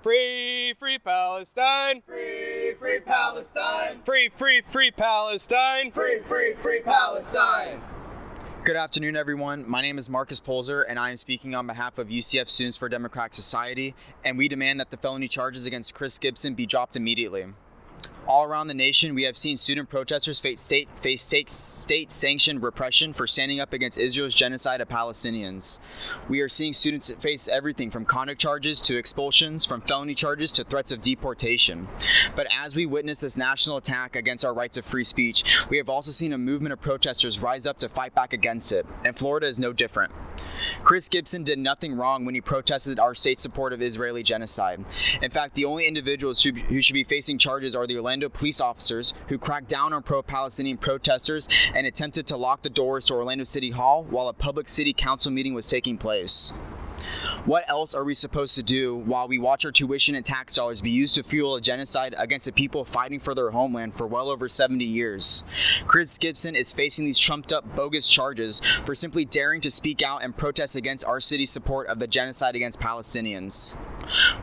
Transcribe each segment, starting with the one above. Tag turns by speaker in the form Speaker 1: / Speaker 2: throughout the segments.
Speaker 1: Free, free Palestine.
Speaker 2: Free, free Palestine.
Speaker 1: Free, free, free Palestine.
Speaker 2: Free, free, free Palestine.
Speaker 3: Good afternoon, everyone. My name is Marcus Polzer, and I am speaking on behalf of UCF Students for a Democratic Society, and we demand that the felony charges against Chris Gibson be dropped immediately. All around the nation, we have seen student protesters face state-sanctioned repression for standing up against Israel's genocide of Palestinians. We are seeing students face everything from conduct charges to expulsions, from felony charges to threats of deportation. But as we witness this national attack against our rights of free speech, we have also seen a movement of protesters rise up to fight back against it, and Florida is no different. Chris Gibson did nothing wrong when he protested our state's support of Israeli genocide. In fact, the only individuals who should be facing charges are the Orlando police officers who cracked down on pro-Palestinian protesters and attempted to lock the doors to Orlando City Hall while a public city council meeting was taking place. What else are we supposed to do while we watch our tuition and tax dollars be used to fuel a genocide against the people fighting for their homeland for well over 70 years? Chris Gibson is facing these trumped-up bogus charges for simply daring to speak out and protest against our city's support of the genocide against Palestinians.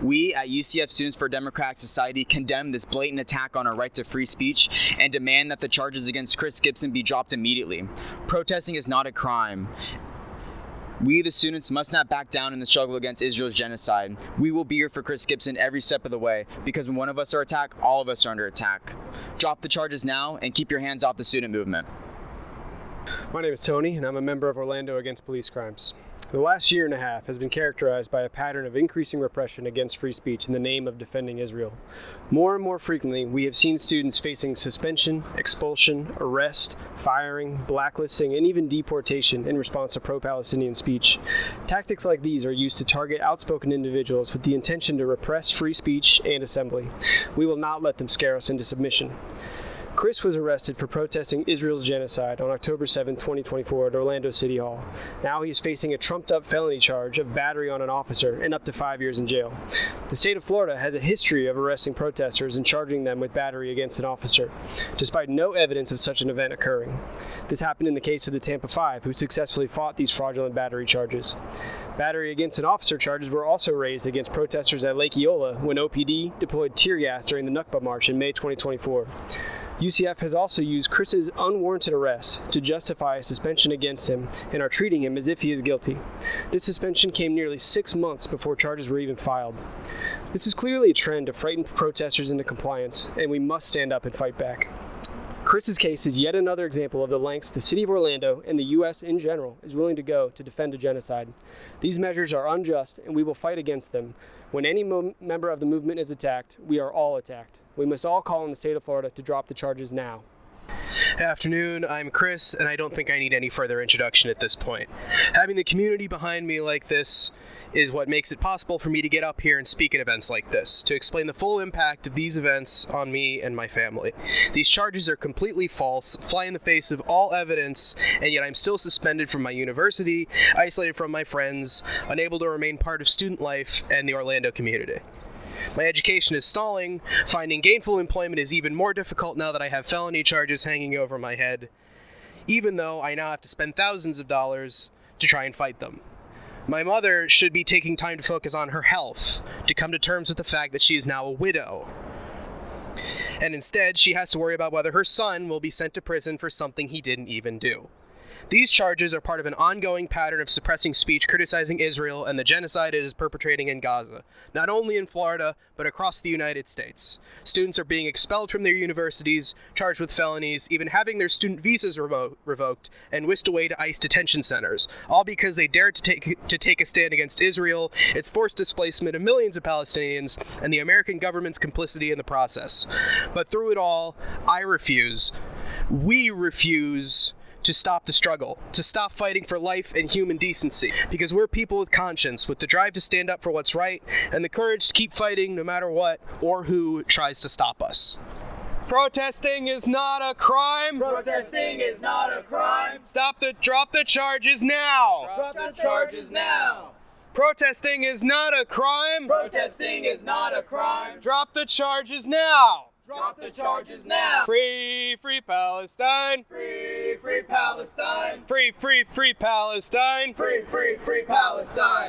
Speaker 3: We at UCF Students for a Democratic Society condemn this blatant attack on our right to free speech and demand that the charges against Chris Gibson be dropped immediately. Protesting is not a crime. We, the students, must not back down in the struggle against Israel's genocide. We will be here for Chris Gibson every step of the way, because when one of us are attacked, all of us are under attack. Drop the charges now and keep your hands off the student movement.
Speaker 4: My name is Tony, and I'm a member of Orlando Against Police Crimes. The last year and a half has been characterized by a pattern of increasing repression against free speech in the name of defending Israel. More and more frequently, we have seen students facing suspension, expulsion, arrest, firing, blacklisting, and even deportation in response to pro-Palestinian speech. Tactics like these are used to target outspoken individuals with the intention to repress free speech and assembly. We will not let them scare us into submission. Chris was arrested for protesting Israel's genocide on October 7, 2024 at Orlando City Hall. Now he's facing a trumped-up felony charge of battery on an officer and up to 5 years in jail. The state of Florida has a history of arresting protesters and charging them with battery against an officer, despite no evidence of such an event occurring. This happened in the case of the Tampa Five, who successfully fought these fraudulent battery charges. Battery against an officer charges were also raised against protesters at Lake Eola when OPD deployed tear gas during the Nakba March in May 2024. UCF has also used Chris's unwarranted arrest to justify a suspension against him and are treating him as if he is guilty. This suspension came nearly 6 months before charges were even filed. This is clearly a trend to frighten protesters into compliance, and we must stand up and fight back. Chris's case is yet another example of the lengths the city of Orlando and the U.S. in general is willing to go to defend a genocide. These measures are unjust, and we will fight against them. When any member of the movement is attacked, we are all attacked. We must all call on the state of Florida to drop the charges now.
Speaker 5: Good afternoon, I'm Chris, and I don't think I need any further introduction at this point. Having the community behind me like this is what makes it possible for me to get up here and speak at events like this, to explain the full impact of these events on me and my family. These charges are completely false, fly in the face of all evidence, and yet I'm still suspended from my university, isolated from my friends, unable to remain part of student life and the Orlando community. My education is stalling, finding gainful employment is even more difficult now that I have felony charges hanging over my head, even though I now have to spend thousands of dollars to try and fight them. My mother should be taking time to focus on her health, to come to terms with the fact that she is now a widow. And instead, she has to worry about whether her son will be sent to prison for something he didn't even do. These charges are part of an ongoing pattern of suppressing speech criticizing Israel and the genocide it is perpetrating in Gaza, not only in Florida, but across the United States. Students are being expelled from their universities, charged with felonies, even having their student visas revoked, and whisked away to ICE detention centers, all because they dared to take a stand against Israel, its forced displacement of millions of Palestinians, and the American government's complicity in the process. But through it all, we refuse to stop the struggle, to stop fighting for life and human decency, because we're people with conscience, with the drive to stand up for what's right, and the courage to keep fighting no matter what or who tries to stop us.
Speaker 1: Protesting is not a crime.
Speaker 2: Protesting is not a crime.
Speaker 1: Drop the charges now.
Speaker 2: Drop the charges now.
Speaker 1: Protesting is not a crime.
Speaker 2: Protesting is not a crime.
Speaker 1: Drop the charges now.
Speaker 2: Drop the charges now.
Speaker 1: Free, free Palestine.
Speaker 2: Free, free Palestine.
Speaker 1: Free, free, free Palestine.
Speaker 2: Free, free, free Palestine.